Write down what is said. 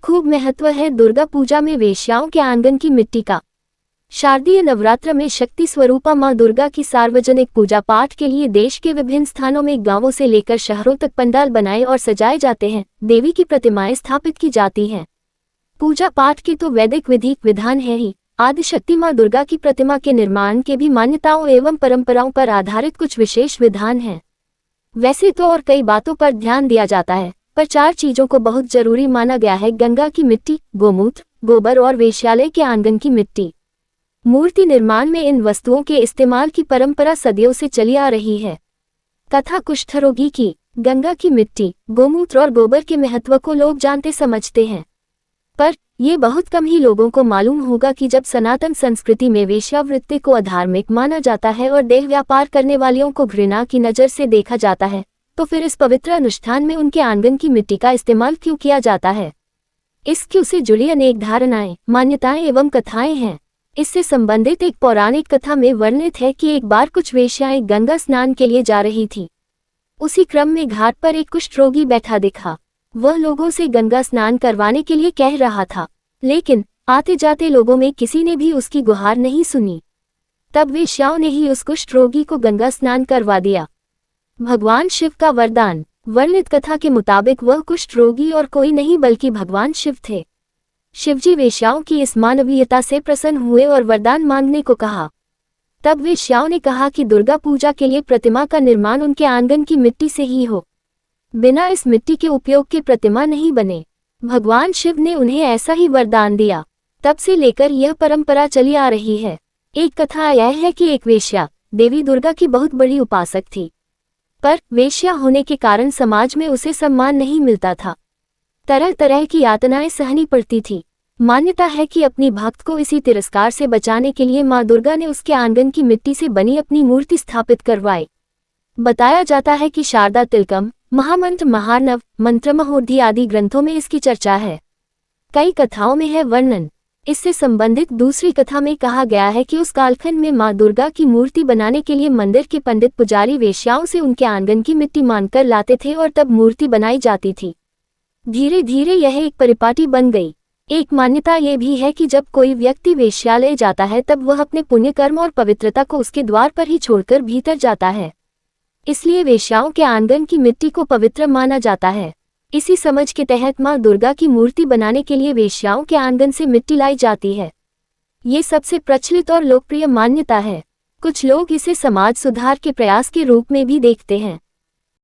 खूब महत्व है दुर्गा पूजा में वेश्याओं के आंगन की मिट्टी का। शारदीय नवरात्र में शक्ति स्वरूपा मां दुर्गा की सार्वजनिक पूजा पाठ के लिए देश के विभिन्न स्थानों में गांवों से लेकर शहरों तक पंडाल बनाए और सजाए जाते हैं। देवी की प्रतिमाएं स्थापित की जाती हैं। पूजा पाठ के तो वैदिक विधिक विधान है ही, आदिशक्ति मां दुर्गा की प्रतिमा के निर्माण के भी मान्यताओं एवं परंपराओं पर आधारित कुछ विशेष विधान हैं। वैसे तो और कई बातों पर ध्यान दिया जाता है, पर 4 चीजों को बहुत जरूरी माना गया है: गंगा की मिट्टी, गोमूत्र, गोबर और वेश्यालय के आंगन की मिट्टी। मूर्ति निर्माण में इन वस्तुओं के इस्तेमाल की परंपरा सदियों से चली आ रही है। कथा कुष्ठरोगी की। गंगा की मिट्टी, गोमूत्र और गोबर के महत्व को लोग जानते समझते हैं, पर ये बहुत कम ही लोगों को मालूम होगा कि जब सनातन संस्कृति में वेश्यावृत्ति को अधार्मिक माना जाता है और देह व्यापार करने वालियों को घृणा की नज़र से देखा जाता है, तो फिर इस पवित्र अनुष्ठान में उनके आंगन की मिट्टी का इस्तेमाल क्यों किया जाता है? इस क्यों से जुड़ी अनेक धारणाएं, मान्यताएं एवं कथाएं हैं। इससे संबंधित एक पौराणिक कथा में वर्णित है कि एक बार कुछ वेश्याएं गंगा स्नान के लिए जा रही थी। उसी क्रम में घाट पर एक कुष्ठ रोगी बैठा दिखा। वह लोगों से गंगा स्नान करवाने के लिए कह रहा था, लेकिन आते जाते लोगों में किसी ने भी उसकी गुहार नहीं सुनी। तब वेश्याओं ने ही उस कुष्ठ रोगी को गंगा स्नान करवा दिया। भगवान शिव का वरदान। वर्णित कथा के मुताबिक वह कुष्ठ रोगी और कोई नहीं बल्कि भगवान शिव थे। शिवजी वेश्याओं की इस मानवीयता से प्रसन्न हुए और वरदान मांगने को कहा। तब वेश्याओं ने कहा कि दुर्गा पूजा के लिए प्रतिमा का निर्माण उनके आंगन की मिट्टी से ही हो, बिना इस मिट्टी के उपयोग के प्रतिमा नहीं बने। भगवान शिव ने उन्हें ऐसा ही वरदान दिया। तब से लेकर यह परंपरा चली आ रही है। एक कथा यह है कि एक वेश्या देवी दुर्गा की बहुत बड़ी उपासक थी, पर वेश्या होने के कारण समाज में उसे सम्मान नहीं मिलता था। तरह तरह की यातनाएं सहनी पड़ती थी। मान्यता है कि अपनी भक्त को इसी तिरस्कार से बचाने के लिए मां दुर्गा ने उसके आंगन की मिट्टी से बनी अपनी मूर्ति स्थापित करवाई। बताया जाता है कि शारदा तिलकम, महामंत्र महार्णव, मंत्रमहोधि आदि ग्रंथों में इसकी चर्चा है। कई कथाओं में है वर्णन। इससे संबंधित दूसरी कथा में कहा गया है कि उस कालखंड में मां दुर्गा की मूर्ति बनाने के लिए मंदिर के पंडित पुजारी वेश्याओं से उनके आंगन की मिट्टी मांगकर लाते थे और तब मूर्ति बनाई जाती थी। धीरे धीरे यह एक परिपाटी बन गई। एक मान्यता यह भी है कि जब कोई व्यक्ति वेश्यालय जाता है तब वह अपने पुण्य कर्म और पवित्रता को उसके द्वार पर ही छोड़कर भीतर जाता है। इसलिए वेश्याओं के आंगन की मिट्टी को पवित्र माना जाता है। इसी समझ के तहत मां दुर्गा की मूर्ति बनाने के लिए वेश्याओं के आंगन से मिट्टी लाई जाती है। ये सबसे प्रचलित और लोकप्रिय मान्यता है। कुछ लोग इसे समाज सुधार के प्रयास के रूप में भी देखते हैं।